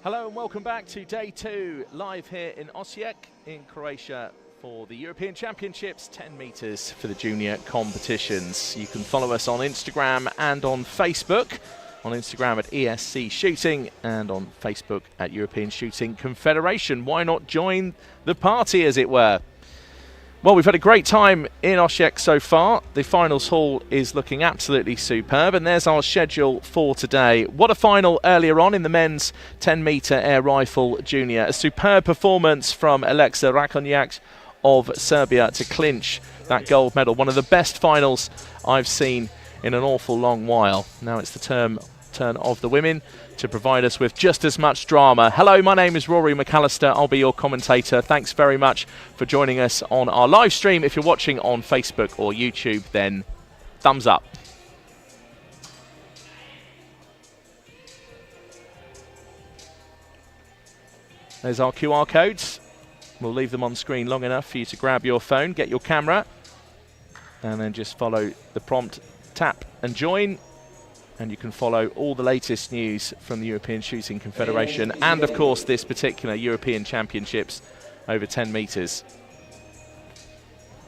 Hello and welcome back to day 2, live here in Osijek in Croatia for the European Championships, 10 metres for the junior competitions. You can follow us on Instagram and on Facebook. On Instagram at ESC Shooting and on Facebook at European Shooting Confederation. Why not join the party, as it were? Well, we've had a great time in Osijek so far. The finals hall is looking absolutely superb, and there's our schedule for today. What a final earlier on in the men's 10-metre air rifle junior. A superb performance from Alexa Rakonjak of Serbia to clinch that gold medal. One of the best finals I've seen in an awful long while. Now it's the turn of the women to provide us with just as much drama. Hello, my name is Rory McAllister. I'll be your commentator. Thanks very much for joining us on our live stream. If you're watching on Facebook or YouTube, then thumbs up. There's our QR codes. We'll leave them on screen long enough for you to grab your phone, get your camera, and then just follow the prompt, tap and join. And you can follow all the latest news from the European Shooting Confederation and, of course, this particular European Championships over 10 metres.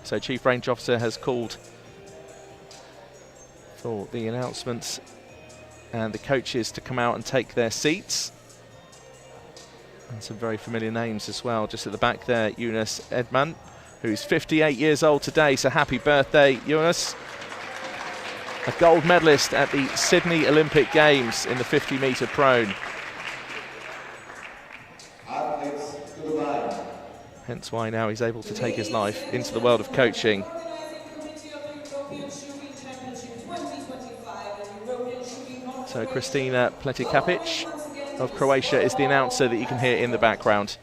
So Chief Range Officer has called for the announcements and the coaches to come out and take their seats. And some very familiar names as well. Just at the back there, Yunus Edman, who's 58 years old today. So happy birthday, Yunus. A gold medalist at the Sydney Olympic Games in the 50-metre prone. Hence why now he's able to take his life into the world of coaching. So Kristina Pletikapic of Croatia is the announcer that you can hear in the background.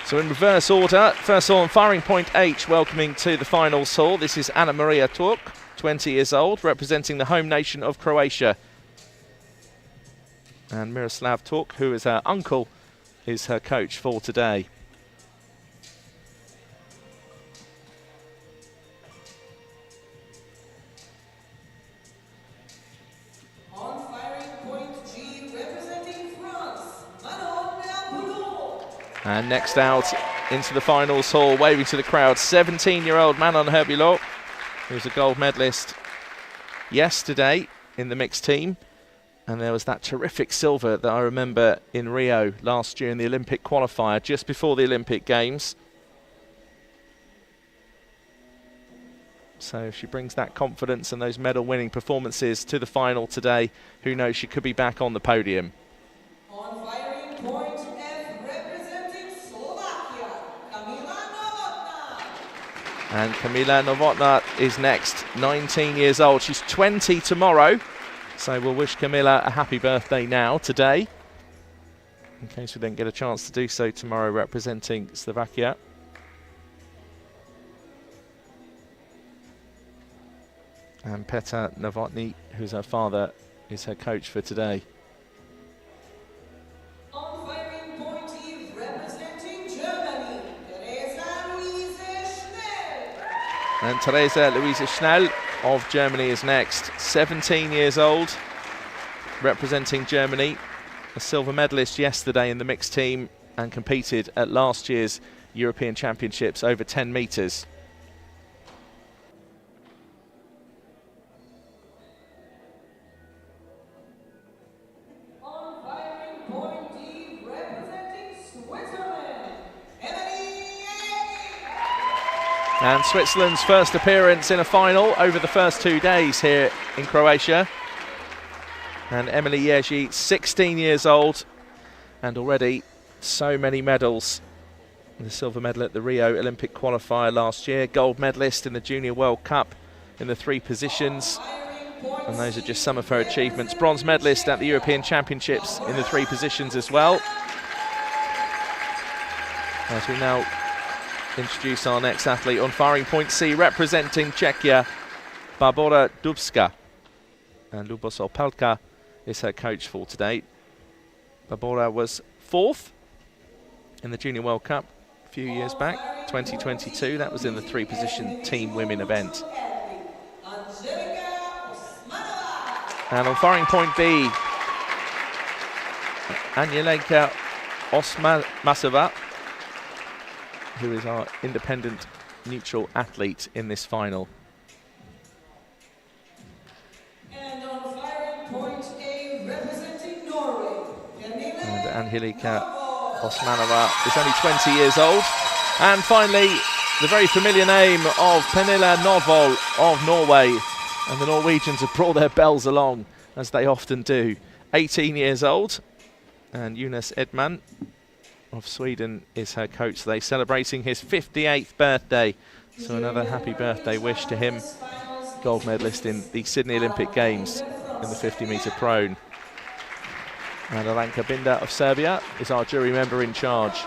So in reverse order, first of all on firing point H, welcoming to the finals hall, this is Anna Maria Turk, 20 years old, representing the home nation of Croatia. And Miroslav Turk, who is her uncle, is her coach for today. And next out into the finals hall, waving to the crowd, 17-year-old Manon Herbulot, who was a gold medalist yesterday in the mixed team. And there was that terrific silver that I remember in Rio last year in the Olympic qualifier, just before the Olympic Games. So if she brings that confidence and those medal-winning performances to the final today, who knows, she could be back on the podium. On firing point F, representing Slovakia, Kamila Novotná. And Kamila Novotná is next, 19 years old. She's 20 tomorrow, so we'll wish Kamila a happy birthday now, today, in case we don't get a chance to do so tomorrow, representing Slovakia. And Petr Novotný, who's her father, is her coach for today. On firing point E, representing Germany, Theresa Louise Schnell. And Theresa Louise Schnell of Germany is next, 17 years old, representing Germany. A silver medalist yesterday in the mixed team and competed at last year's European Championships over 10 metres. And Switzerland's first appearance in a final over the first 2 days here in Croatia. And Emily Jerzy, 16 years old, and already so many medals. The silver medal at the Rio Olympic qualifier last year, gold medalist in the Junior World Cup in the 3 positions. And those are just some of her achievements. Bronze medalist at the European Championships in the 3 positions as well. As we now introduce our next athlete on firing point C, representing Czechia, Barbora Dubska. and Lubos Opelka is her coach for today. Barbora was 4th in the Junior World Cup a few years back, 2022. That was in the 3-position team women event. And on firing point B, Anielka Osmasova, who is our independent neutral athlete in this final. And on firing point A, representing Norway, And Anielka Osmanova is only 20 years old. And finally, the very familiar name of Pernille Norvoll of Norway. And the Norwegians have brought their bells along, as they often do. 18 years old. And Jonas Edman of Sweden is her coach today, celebrating his 58th birthday. So another happy birthday wish to him. Gold medalist in the Sydney Olympic Games in the 50-metre prone. And Alanka Binda of Serbia is our jury member in charge.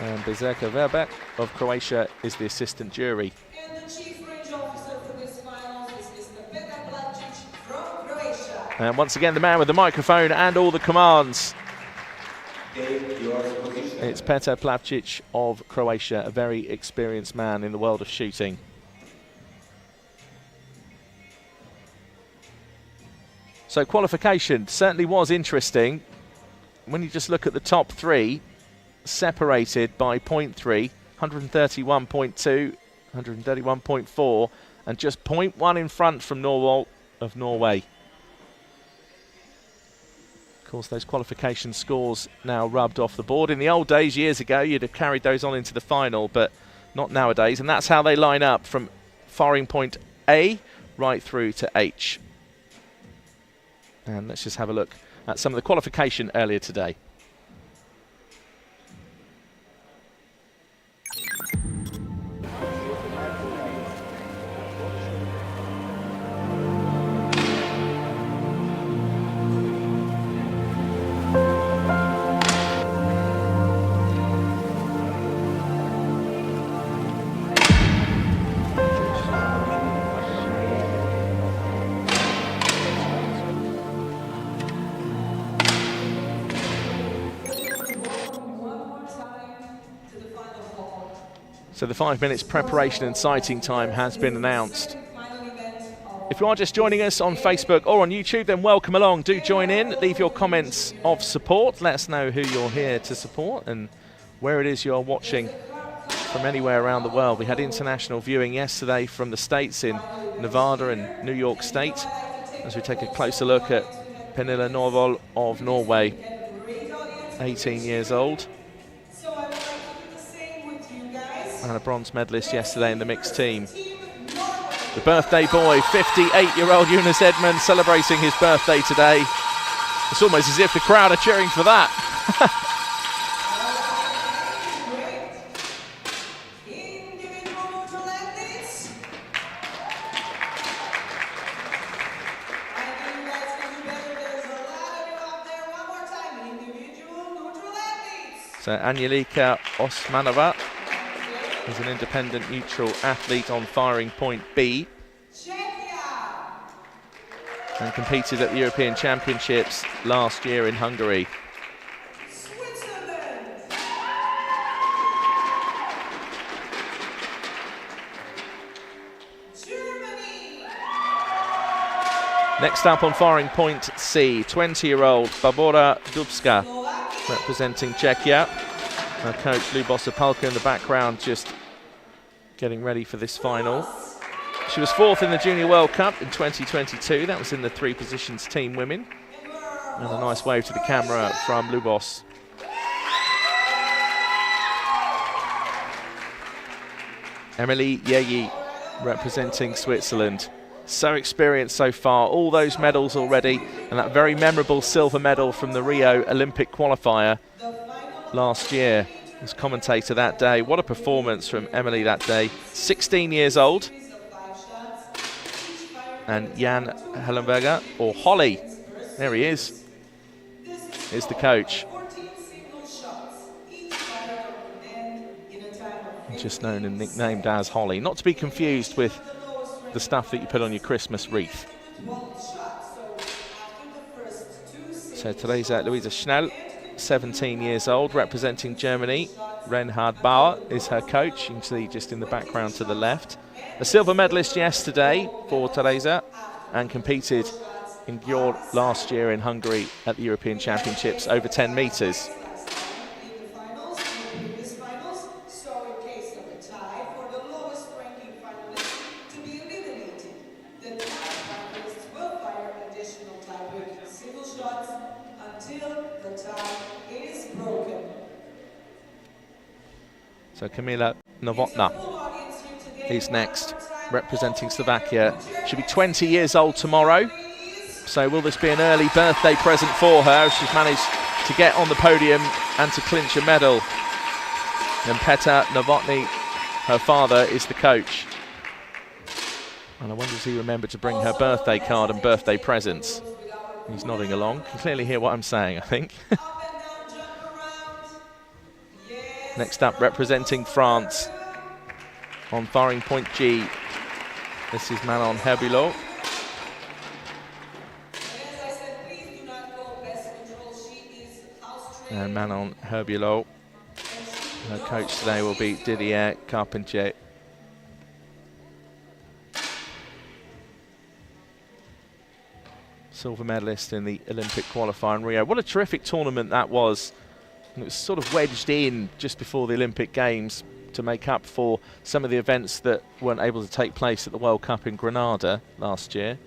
And Bezerka Verbek of Croatia is the assistant jury. And the chief range officer for this final is Mr. Petar Plavčić from Croatia. And once again, the man with the microphone and all the commands. It's Petar Plavčić of Croatia, a very experienced man in the world of shooting. So qualification certainly was interesting. When you just look at the top 3, separated by 0.3, 131.2, 131.4, and just 0.1 in front from Norway of Norway. Of course, those qualification scores now rubbed off the board. In the old days, years ago, you'd have carried those on into the final, but not nowadays. And that's how they line up from firing point A right through to H. And let's just have a look at some of the qualification earlier today. So the 5 minutes preparation and sighting time has been announced. If you are just joining us on Facebook or on YouTube, then welcome along. Do join in, leave your comments of support. Let us know who you're here to support and where it is you're watching from anywhere around the world. We had international viewing yesterday from the States in Nevada and New York State, as we take a closer look at Pernille Norvoll of Norway, 18 years old. And a bronze medalist yesterday in the mixed team. The birthday boy, 58-year-old Jonas Edman, celebrating his birthday today. It's almost as if the crowd are cheering for that. So Anielka Osmanova is an independent neutral athlete on firing point B. And competed at the European Championships last year in Hungary. Next up on firing point C, 20-year-old Barbora Dubska, representing Czechia. Our coach Lubos Opelka in the background, just getting ready for this final. She was 4th in the Junior World Cup in 2022. That was in the 3-positions team women. And a nice wave to the camera from Lubos. Emily Yeyi, representing Switzerland. So experienced so far, all those medals already, and that very memorable silver medal from the Rio Olympic qualifier last year. As commentator that day, what a performance from Emily that day. 16 years old. And Jan Hellenberger, or Holly, there he is the coach. just known and nicknamed as Holly. Not to be confused with the stuff that you put on your Christmas wreath. So today's Luisa Schnell, 17 years old, representing Germany. Reinhard Bauer is her coach. You can see just in the background to the left. A silver medalist yesterday for Teresa and competed in Győr last year in Hungary at the European Championships over 10 metres. So Kamila Novotná is next, representing Slovakia. She'll be 20 years old tomorrow. So will this be an early birthday present for her? She's managed to get on the podium and to clinch a medal. And Petr Novotný, her father, is the coach. And I wonder if he remembered to bring her birthday card and birthday presents. He's nodding along. You can clearly hear what I'm saying, I think. Next up, representing France on firing point G. This is Manon Herbulot. And Manon Herbulot. Her coach today will be Didier Carpentier. Silver medalist in the Olympic qualifier in Rio. What a terrific tournament that was. And it was sort of wedged in just before the Olympic Games to make up for some of the events that weren't able to take place at the World Cup in Grenada last year.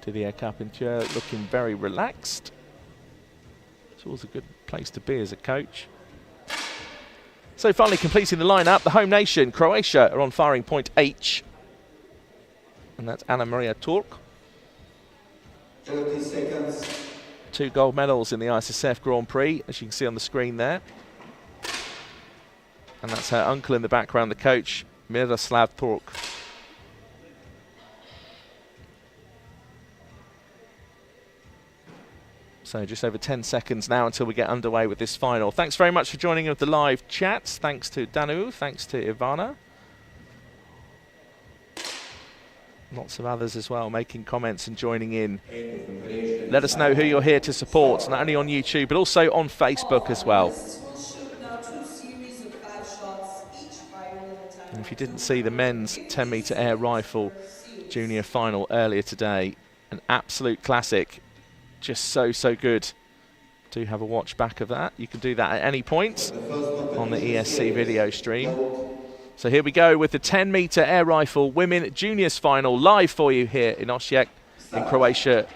Didier Carpentier looking very relaxed. It's always a good place to be as a coach. So finally completing the lineup, the home nation, Croatia, are on firing point H. And that's Anna Maria Turk. 30 seconds. 2 gold medals in the ISSF Grand Prix, as you can see on the screen there. And that's her uncle in the background, the coach, Miroslav Turk. So just over 10 seconds now until we get underway with this final. Thanks very much for joining us with the live chats. Thanks to Danu, thanks to Ivana. Lots of others as well making comments and joining in. Let us know who you're here to support, not only on YouTube but also on Facebook as well. And if you didn't see the men's 10-metre air rifle junior final earlier today, an absolute classic, just so good. Do have a watch back of that. You can do that at any point on the ESC video stream. So here we go with the 10-metre air rifle women juniors final live for you here in Osijek in Croatia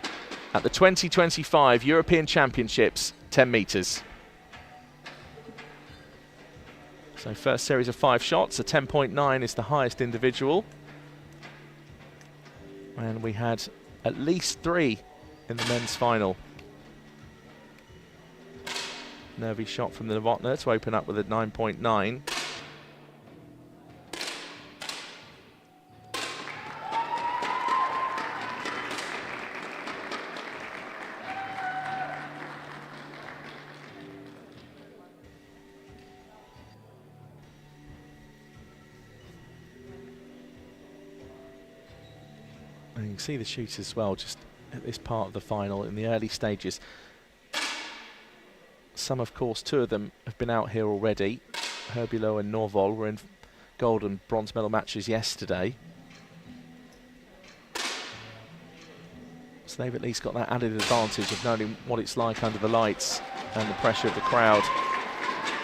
at the 2025 European Championships 10 metres. So first series of 5 shots, a 10.9 is the highest individual. And we had at least 3 in the men's final. Nervy shot from the Novotná to open up with a 9.9. And you can see the shooters as well, just at this part of the final in the early stages. Some, of course, 2 of them have been out here already. Herbulot and Norvol were in gold and bronze medal matches yesterday. So they've at least got that added advantage of knowing what it's like under the lights and the pressure of the crowd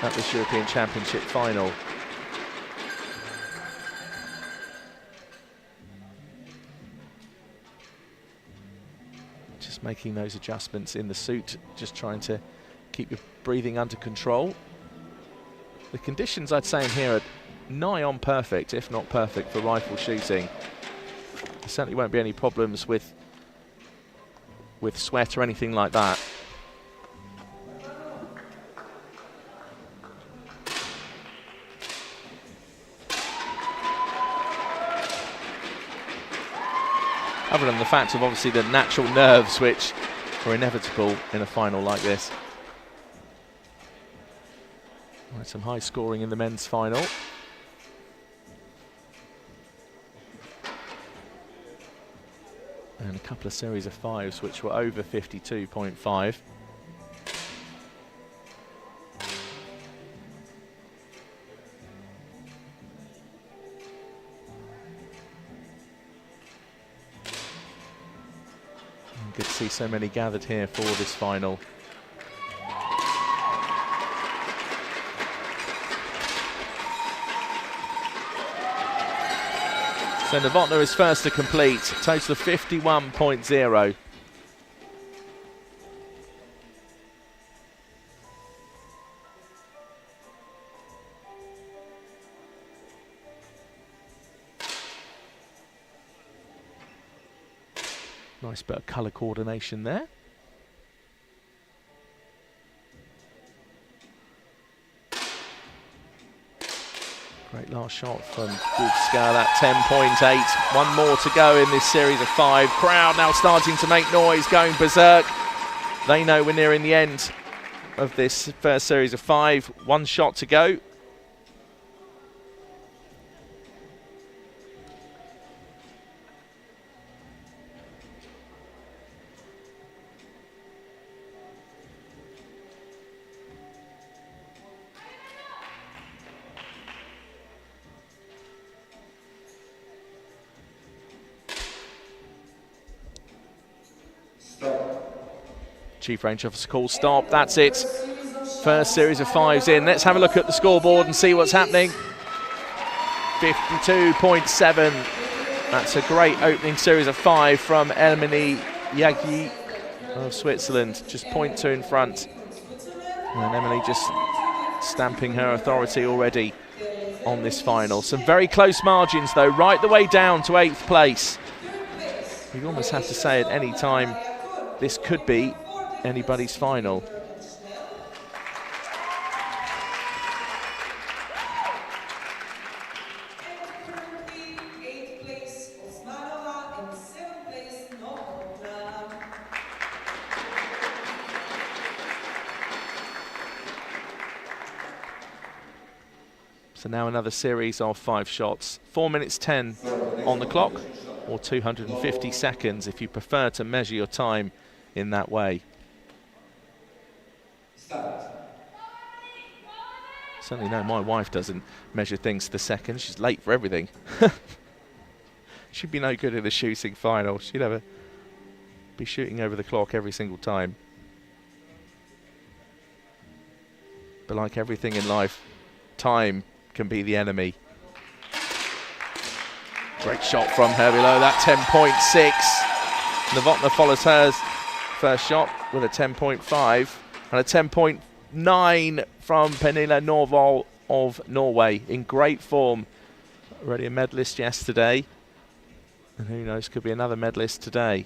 at this European Championship final. Just making those adjustments in the suit, just trying to keep your breathing under control. The conditions, I'd say, in here are nigh on perfect, if not perfect, for rifle shooting. There certainly won't be any problems with sweat or anything like that. Other than the fact of obviously the natural nerves which are inevitable in a final like this. Right, some high scoring in the men's final. And a couple of series of fives which were over 52.5. Good to see so many gathered here for this final. So Novotná is first to complete, total of 51.0. Nice bit of colour coordination there. Great last shot from Dubska, that 10.8. One more to go in this series of five. Crowd now starting to make noise, going berserk. They know we're nearing the end of this first series of five. One shot to go. Chief Range Officer calls stop. That's it. First series of fives in. Let's have a look at the scoreboard and see what's happening. 52.7. That's a great opening series of five from Elimination of Switzerland. Just 0.2 in front. And Emily just stamping her authority already on this final. Some very close margins though, right the way down to 8th place. You almost have to say at any time this could be anybody's final. So now another series of 5 shots. 4 minutes 10 on the clock, or 250 seconds if you prefer to measure your time in that way. Certainly no, my wife doesn't measure things to the second. She's late for everything. She'd be no good in the shooting final. She'd have be shooting over the clock every single time. But like everything in life, time can be the enemy. Great shot from her below that 10.6. Novotná follows hers first shot with a 10.5 and a 10.9 from Pernille Norvoll of Norway, in great form. Already a medalist yesterday, and who knows, could be another medalist today.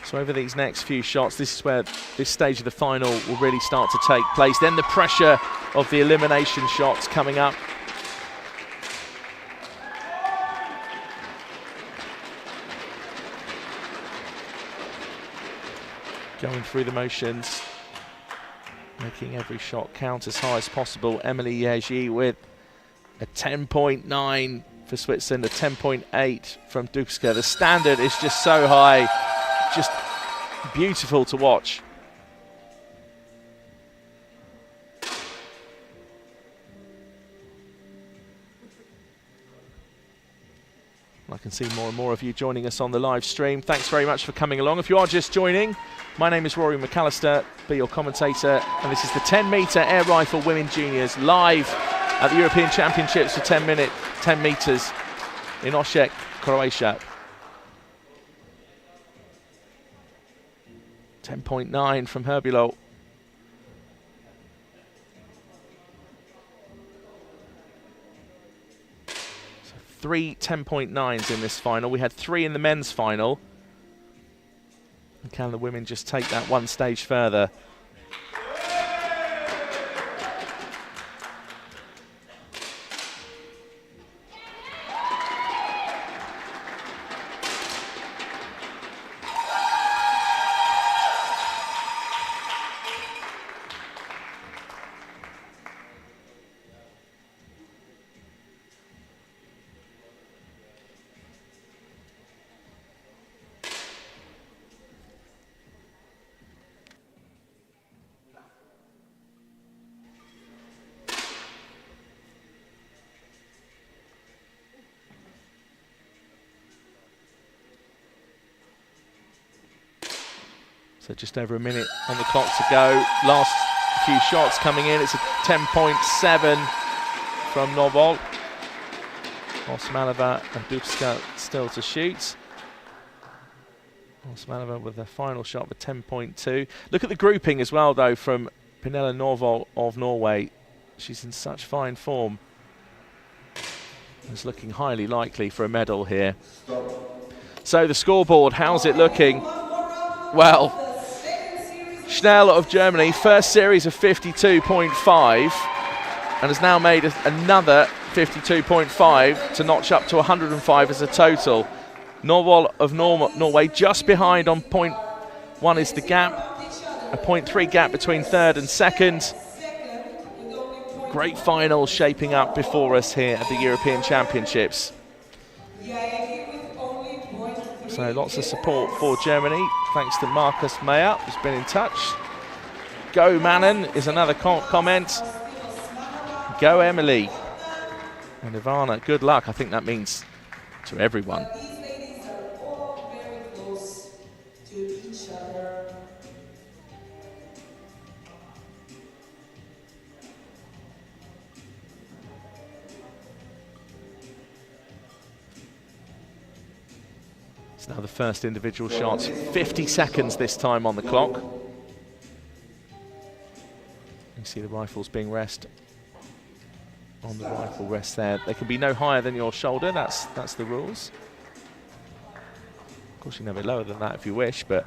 So over these next few shots, this is where this stage of the final will really start to take place. Then the pressure of the elimination shots coming up. Going through the motions, making every shot count as high as possible. Emily Yeji with a 10.9 for Switzerland, a 10.8 from Dubska. The standard is just so high. Just beautiful to watch. I can see more and more of you joining us on the live stream. Thanks very much for coming along. If you are just joining, my name is Rory McAllister, be your commentator, and this is the 10-metre air rifle women juniors live at the European Championships for 10 metres in Osijek, Croatia. 10.9 from Herbulot. So 3 10.9s in this final. We had 3 in the men's final. Can the women just take that one stage further? So just over a minute on the clock to go. Last few shots coming in. It's a 10.7 from Novol. Osmanova and Dubska still to shoot. Osmanova with the final shot of a 10.2. Look at the grouping as well, though, from Pernille Norvoll of Norway. She's in such fine form. It's looking highly likely for a medal here. So the scoreboard, how's it looking? Well, Schnell of Germany, first series of 52.5, and has now made another 52.5 to notch up to 105 as a total. Norvoll of Norway just behind on 0.1 is the gap, a 0.3 gap between third and second. Great final shaping up before us here at the European Championships. So lots of support for Germany, thanks to Marcus Meyer, who's been in touch. Go Manon is another comment. Go Emily. And Ivana, good luck. I think that means to everyone. These ladies are all very close to each other. It's now the first individual shots. 50 seconds this time on the clock. You see the rifles being rest on the rifle rest there. They can be no higher than your shoulder. That's the rules. Of course, you can have it lower than that if you wish, but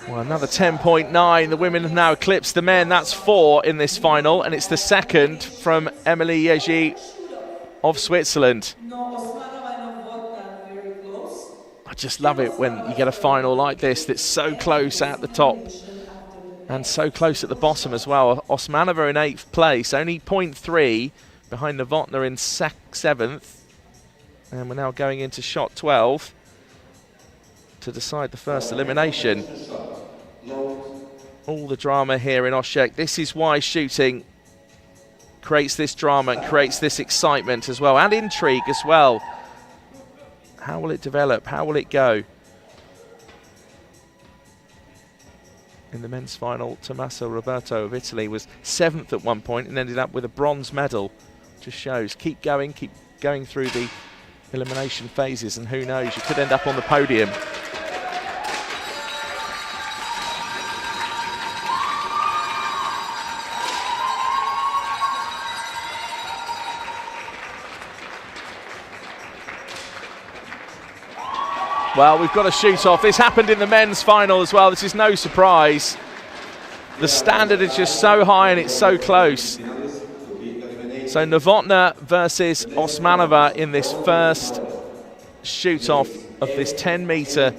well, another 10.9. The women have now eclipsed the men. That's 4 in this final, and it's the second from Emilie Yeji of Switzerland. I just love it when you get a final like this that's so close at the top and so close at the bottom as well. Osmanova in 8th place, only 0.3 behind Novotná in 7th. And we're now going into shot 12 to decide the first elimination. All the drama here in Osijek. This is why shooting creates this drama and creates this excitement as well, and intrigue as well. How will it develop? How will it go? In the men's final, Tommaso Roberto of Italy was 7th at one point and ended up with a bronze medal. Just shows, keep going through the elimination phases, and who knows, you could end up on the podium. Well, we've got a shoot-off. This happened in the men's final as well. This is no surprise. The standard is just so high and it's so close. So Novotná versus Osmanova in this first shoot-off of this 10-metre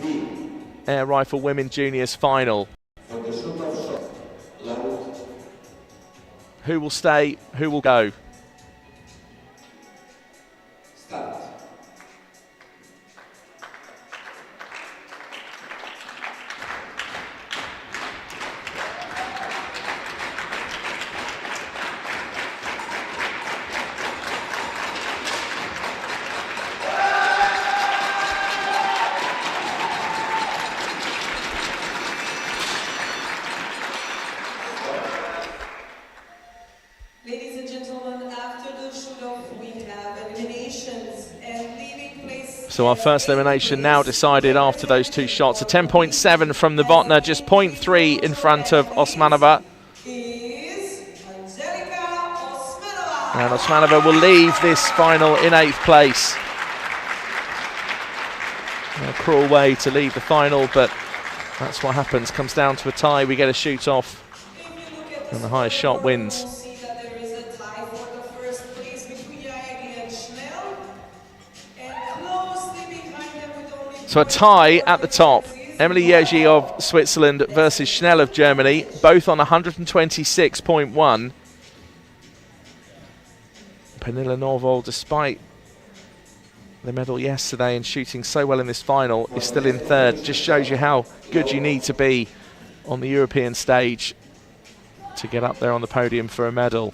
air rifle women juniors final. Who will stay? Who will go? So our first elimination now decided after those two shots. A 10.7 from Novotná, just 0.3 in front of Osmanova. And Osmanova will leave this final in 8th place. A cruel way to leave the final, but that's what happens. Comes down to a tie, we get a shoot off, and the highest shot wins. So a tie at the top. Emily Jerzy of Switzerland versus Schnell of Germany, both on 126.1. Pernilla Norvoll, despite the medal yesterday and shooting so well in this final, is still in 3rd. Just shows you how good you need to be on the European stage to get up there on the podium for a medal.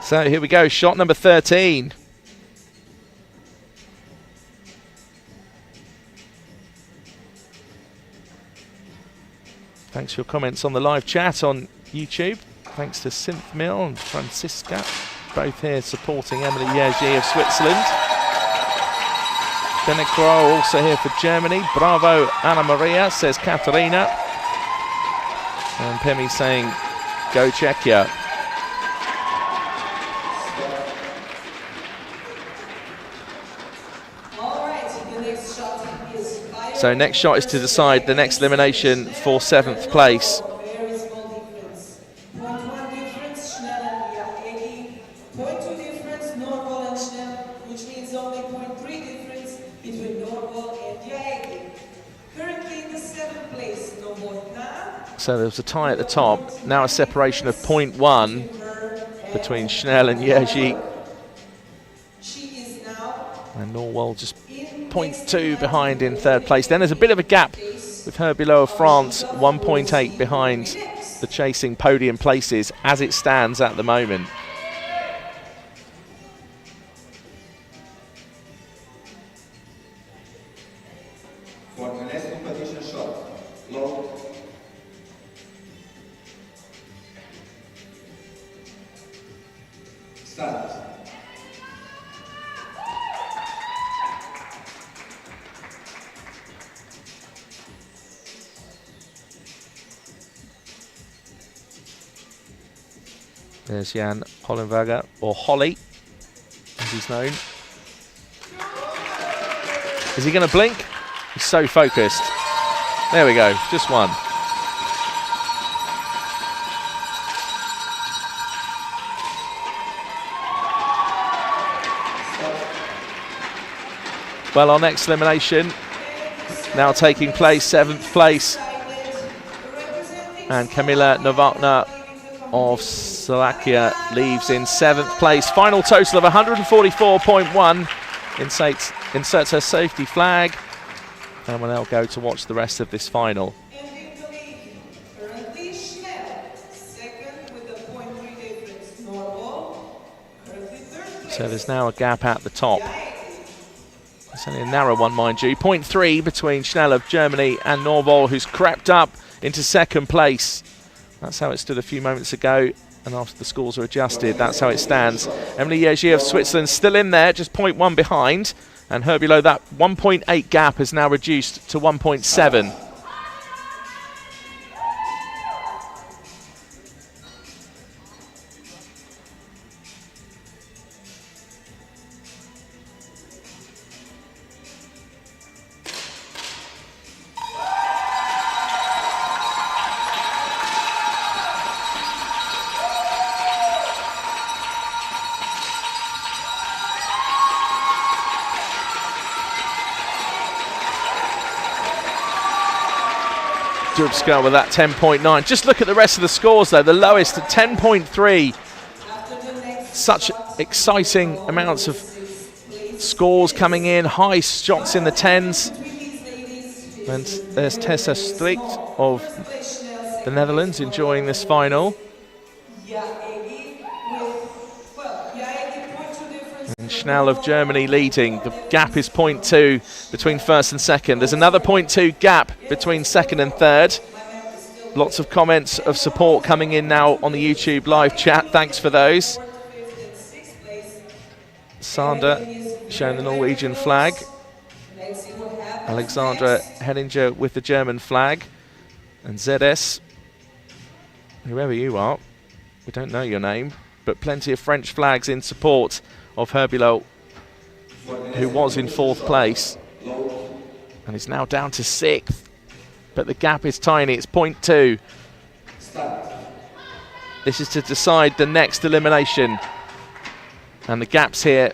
So here we go, shot number 13. Thanks for your comments on the live chat on YouTube. Thanks to Synth Mill and Francisca, both here supporting Emily Jerzy of Switzerland. Denecro also here for Germany. Bravo, Anna Maria, says Katarina. And Pemi saying, go Czechia. So next shot is to decide the next elimination for 7th place. So there was a tie at the top, now a separation of 0.1 between Schnell and Jerzy. And Norwell just 0.2 behind in 3rd place. Then there's a bit of a gap with Herbulot of France, 1.8 behind the chasing podium places as it stands at the moment. For the next competition shot, low. Start. There's Jan Hollenberger, or Holly, as he's known. Is he going to blink? He's so focused. There we go, just one. Well, our next elimination now taking place, 7th place. And Kamila Novotná of Slovakia leaves in 7th place. Final total of 144.1. Inserts her safety flag. And we'll now go to watch the rest of this final. So there's now a gap at the top. It's only a narrow one, mind you. 0.3 between Schnell of Germany and Norvoll, who's crept up into 2nd place. That's how it stood a few moments ago, and after the scores are adjusted, that's how it stands. Emily Jerzy of Switzerland still in there, just 0.1 behind, and her below that 1.8 gap has now reduced to 1.7. Dubska with that 10.9. Just look at the rest of the scores though, the lowest at 10.3. Such exciting amounts of scores coming in, high shots in the 10s. And there's Tessa Strikt of the Netherlands enjoying this final. And Schnell of Germany leading. The gap is 0.2 between 1st and 2nd. There's another 0.2 gap between 2nd and 3rd. Lots of comments of support coming in now on the YouTube live chat. Thanks for those. Sander showing the Norwegian flag. Let's see what happens Alexandra next. Henninger with the German flag. And ZS, whoever you are, we don't know your name, but plenty of French flags in support of Herbulot, who was in 4th place and is now down to 6th. But the gap is tiny, it's 0.2. This is to decide the next elimination. And the gaps here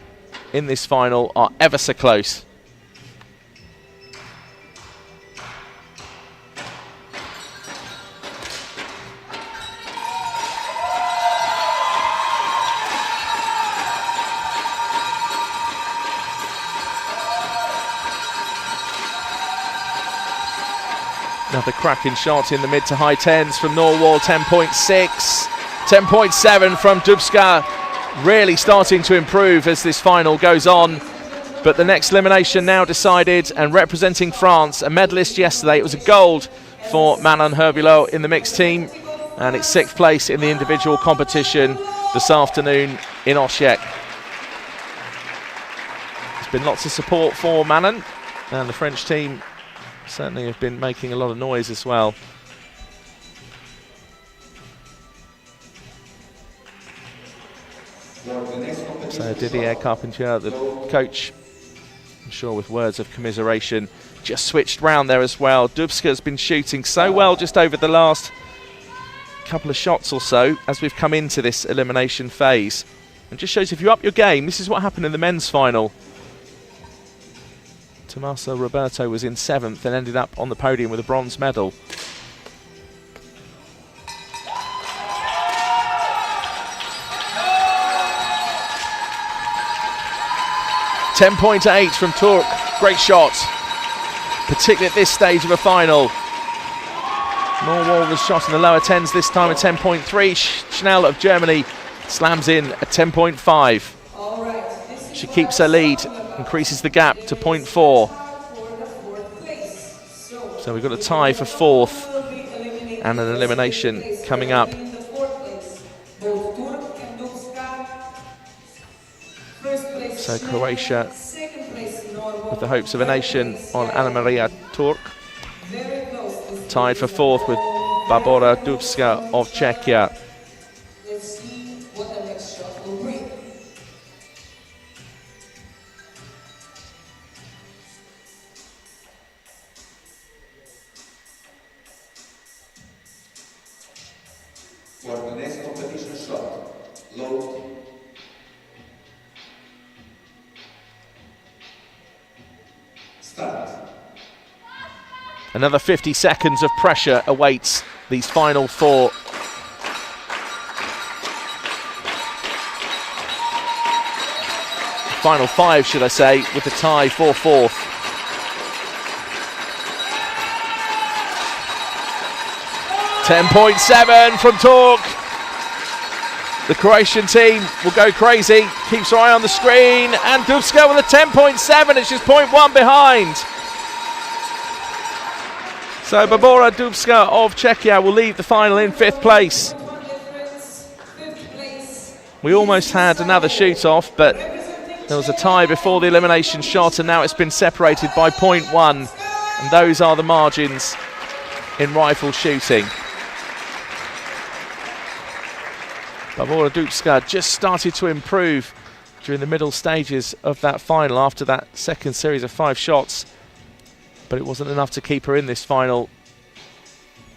in this final are ever so close. Another cracking shot in the mid to high 10s from Norwal, 10.6, 10.7 from Dubska. Really starting to improve as this final goes on. But the next elimination now decided, and representing France, a medalist yesterday. It was a gold for Manon Herbulot in the mixed team, and it's 6th place in the individual competition this afternoon in Osijek. There's been lots of support for Manon, and the French team certainly have been making a lot of noise as well. So Didier Carpentier, the coach, I'm sure with words of commiseration, just switched round there as well. Dubska's been shooting so well just over the last couple of shots or so as we've come into this elimination phase. And just shows if you up your game, this is what happened in the men's final. Tommaso Roberto was in 7th and ended up on the podium with a bronze medal. .8 from Turk, great shot, particularly at this stage of a final. Norwal was shot in the lower 10s this time at 10.3. Schnell of Germany slams in at 10.5. She keeps her lead, increases the gap to 0.4. So we've got a tie for 4th and an elimination coming up. So Croatia with the hopes of a nation on Anna Maria Turk. Tied for 4th with Barbora Dubska of Czechia. Let's see what the next shot will bring. For the next competition shot, load. Start. Another 50 seconds of pressure awaits these final 4. Final 5, should I say, with the tie for 4th. .7 from Turk. The Croatian team will go crazy. Keeps her eye on the screen, and Dubska with a 10.7. It's just 0.1 behind. So Barbora Dubska of Czechia will leave the final in 5th place. We almost had another shoot-off, but there was a tie before the elimination shot, and now it's been separated by 0.1. And those are the margins in rifle shooting. Barbora Dubska just started to improve during the middle stages of that final after that second series of 5 shots. But it wasn't enough to keep her in this final.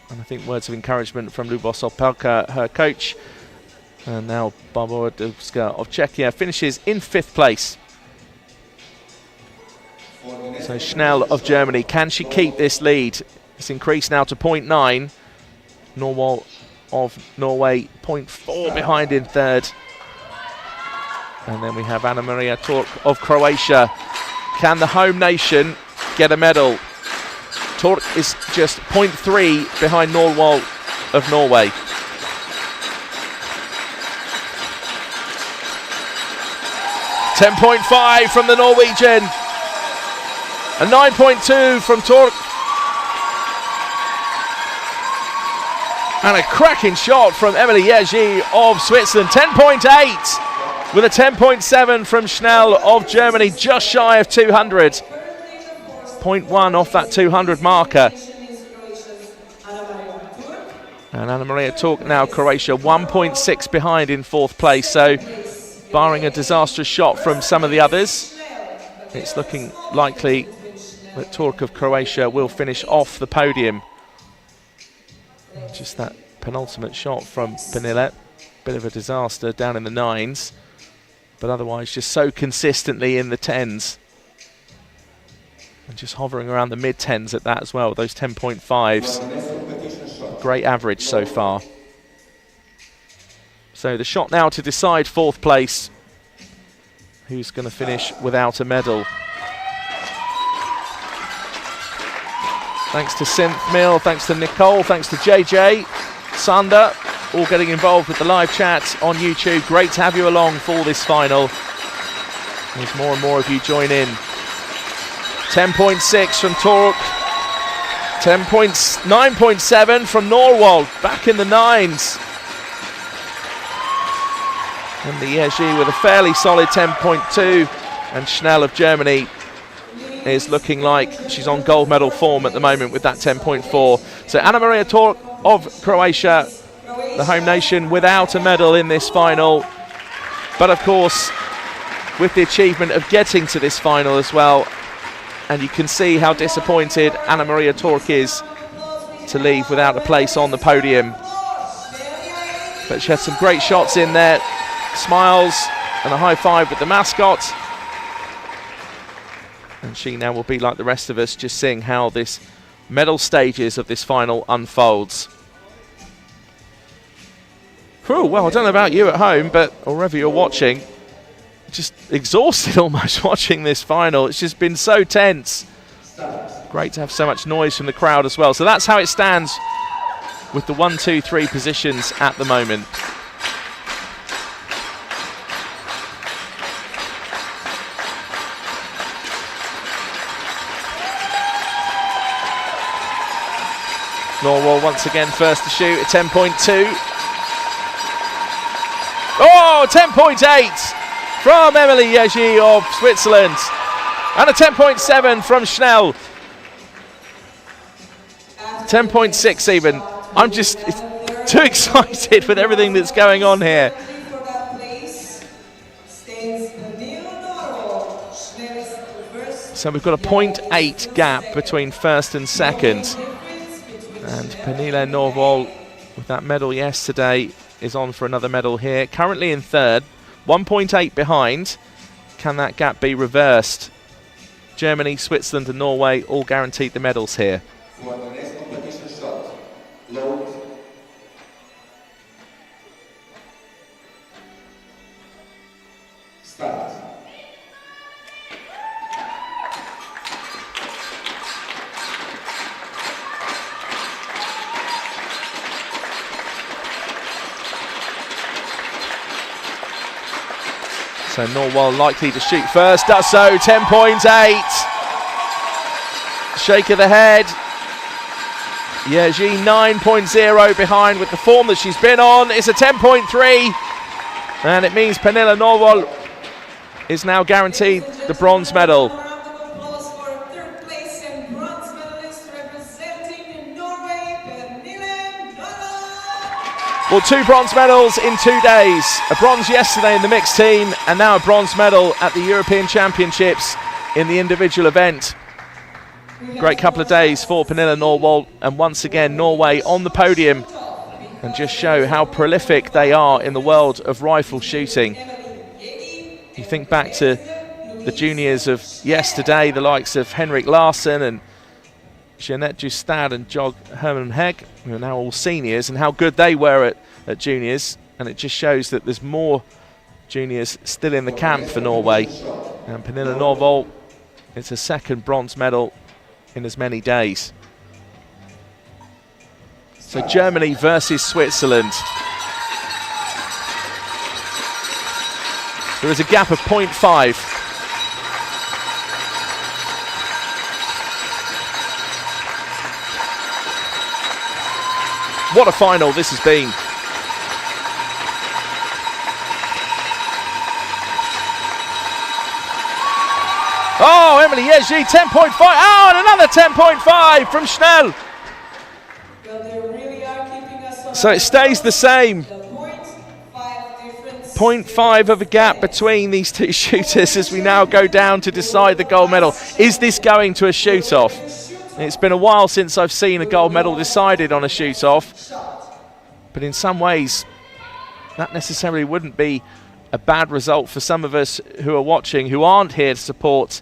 And I think words of encouragement from Lubos Opelka, her coach. And now Barbora Dubska of Czechia finishes in 5th place. So Schnell of Germany, can she keep this lead? It's increased now to 0.9. Norwal of Norway, 0.4 behind in 3rd. And then we have Anna Maria Turk of Croatia. Can the home nation get a medal? Turk is just 0.3 behind Norwal of Norway. .5 from the Norwegian. A 9.2 from Turk. And a cracking shot from Emilie Jerzy of Switzerland. 10.8. with a 10.7 from Schnell of Germany, just shy of 200. 0.1 off that 200 marker. And Anna Maria Turk now, Croatia, 1.6 behind in fourth place. So, barring a disastrous shot from some of the others, it's looking likely that Turk of Croatia will finish off the podium. Just that penultimate shot from Pernille, bit of a disaster down in the 9s, but otherwise just so consistently in the 10s. And just hovering around the mid-10s at that as well, those 10.5s. Great average so far. So the shot now to decide fourth place. Who's going to finish without a medal? Thanks to Synth Mill, thanks to Nicole, thanks to JJ, Sander, all getting involved with the live chat on YouTube. Great to have you along for this final. As more and more of you join in. 10.6 from Turk, 9.7 from Norwald, back in the 9s. And the Liegi with a fairly solid 10.2, and Schnell of Germany is looking like she's on gold medal form at the moment with that 10.4. So Anna Maria Turk of Croatia, the home nation, without a medal in this final. But of course, with the achievement of getting to this final as well, and you can see how disappointed Anna Maria Turk is to leave without a place on the podium. But she had some great shots in there, smiles and a high five with the mascot. And she now will be like the rest of us, just seeing how this medal stages of this final unfolds. Whew, well, I don't know about you at home, but or wherever you're watching, just exhausted almost watching this final. It's just been so tense. Great to have so much noise from the crowd as well. So that's how it stands with the 1, 2, 3 positions at the moment. Norwell once again first to shoot at 10.2. Oh, 10.8 from Emily Liegi of Switzerland. And a 10.7 from Schnell. 10.6 even. I'm just too excited with everything that's going on here. So we've got a 0.8 gap between first and second. And Pernille Norvoll, with that medal yesterday, is on for another medal here. Currently in third, 1.8 behind. Can that gap be reversed? Germany, Switzerland and Norway all guaranteed the medals here. For the next competition shot, load. Start. So Norwell likely to shoot first, does so, 10.8. Shake of the head. Liegi 9.0 behind with the form that she's been on. It's a 10.3. And it means Pernille Norwell is now guaranteed the bronze medal. Well, 2 bronze medals in 2 days. A bronze yesterday in the mixed team, and now a bronze medal at the European Championships in the individual event. Great couple of days for Pernille Norwell, and once again Norway on the podium, and just show how prolific they are in the world of rifle shooting. You think back to the juniors of yesterday, the likes of Henrik Larsson and Jeanette Justad and Jog Herman Hegg, who are now all seniors, and how good they were at juniors. And it just shows that there's more juniors still in the camp for Norway. And Pernille Norvoll, it's a second bronze medal in as many days. So Germany versus Switzerland. There is a gap of 0.5. What a final this has been. Oh, Emily Yezhi, 10.5. Oh, and another 10.5 from Schnell. Well, they really are keeping us on So it stays the same. the 0.5 difference. 0.5 of a gap between these two shooters as we now go down to decide the gold medal. Is this going to a shoot-off? It's been a while since I've seen a gold medal decided on a shoot-off. But in some ways, that necessarily wouldn't be a bad result for some of us who are watching, who aren't here to support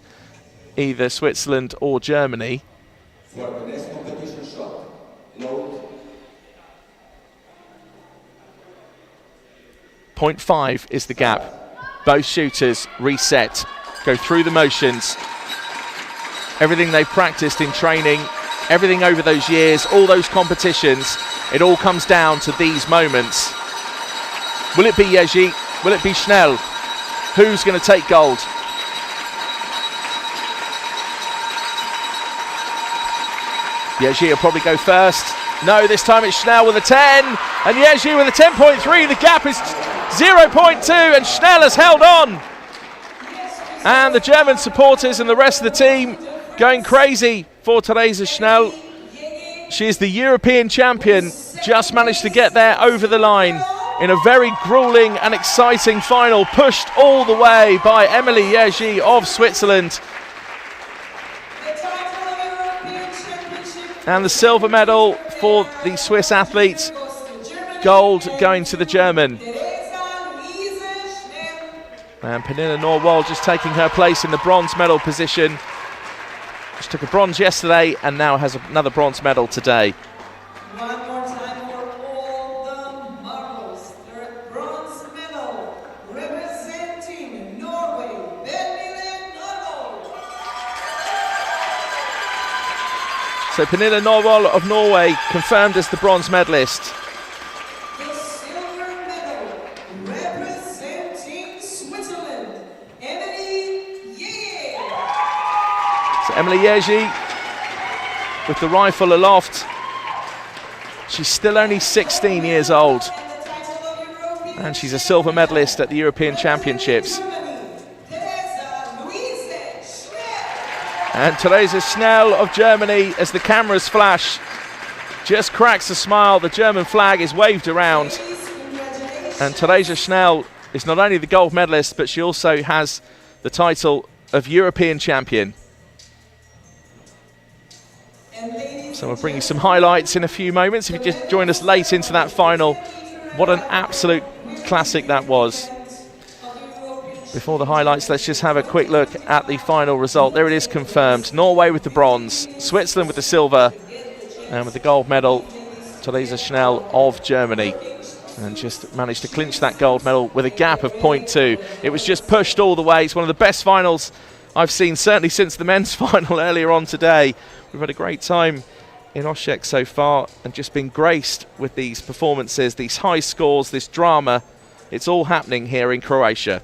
either Switzerland or Germany. For the next competition shot, load. 0.5 is the gap. Both shooters reset, go through the motions. Everything they've practiced in training, everything over those years, all those competitions, it all comes down to these moments. Will it be Yezhi? Will it be Schnell? Who's going to take gold? Yezhi will probably go first. No, this time it's Schnell with a 10, and Yezhi with a 10.3. The gap is 0.2, and Schnell has held on. And the German supporters and the rest of the team going crazy for Theresa Schnell. She is the European champion, just managed to get there over the line in a very grueling and exciting final, pushed all the way by Emily Yezhi of Switzerland. And the silver medal for the Swiss athletes, gold going to the German. And Pernilla Norwald just taking her place in the bronze medal position. She took a bronze yesterday and now has another bronze medal today. One more time for all the marbles. Third bronze medal representing Norway, Pernilla Norwald. So Pernilla Norwald of Norway confirmed as the bronze medalist. The silver medal representing Switzerland, Emily Yezhi. So Emily Yezhi with the rifle aloft. She's still only 16 years old, and she's a silver medalist at the European Championships. And Theresa Schnell of Germany, as the cameras flash, just cracks a smile. The German flag is waved around, and Theresa Schnell is not only the gold medalist, but she also has the title of European champion. So we'll bring you some highlights in a few moments. If you just join us late into that final, what an absolute classic that was. Before the highlights, let's just have a quick look at the final result. There it is confirmed. Norway with the bronze, Switzerland with the silver, and with the gold medal, Theresa Schnell of Germany. And just managed to clinch that gold medal with a gap of 0.2. It was just pushed all the way. It's one of the best finals I've seen, certainly since the men's final earlier on today. We've had a great time in Osijek so far and just been graced with these performances, these high scores, this drama. It's all happening here in Croatia.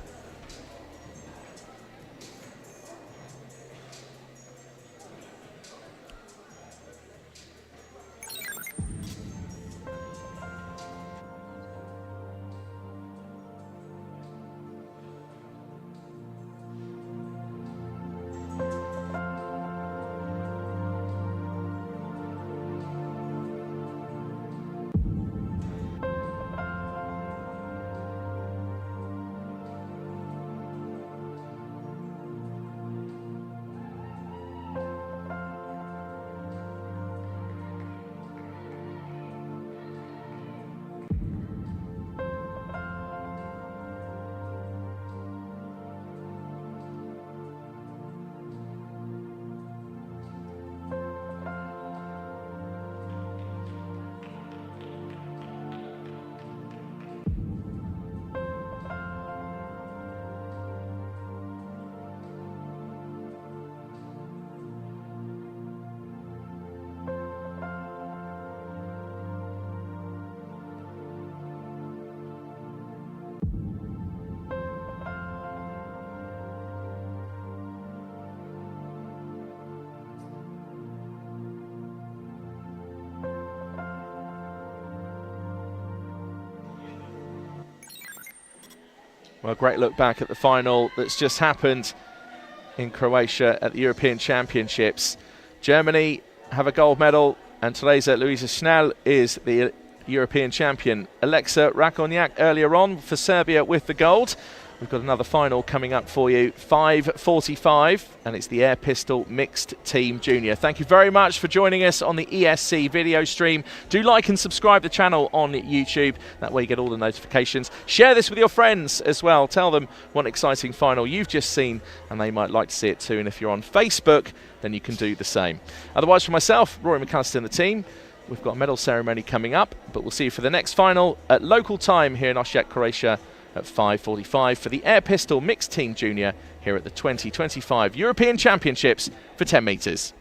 Well, great look back at the final that's just happened. in Croatia at the European Championships. Germany have a gold medal, and Teresa Luisa Schnell is the European champion. Alexa Rakonjak earlier on for Serbia with the gold. We've got another final coming up for you, 5:45, and it's the air pistol mixed team junior. Thank you very much for joining us on the ESC video stream. Do like and subscribe the channel on YouTube. That way you get all the notifications. Share this with your friends as well. Tell them what an exciting final you've just seen, and they might like to see it too. And if you're on Facebook, then you can do the same. Otherwise, for myself, Rory McAllister and the team, we've got a medal ceremony coming up, but we'll see you for the next final at local time here in Osijek, Croatia, at 5:45 for the air pistol mixed team junior here at the 2025 European Championships for 10 metres.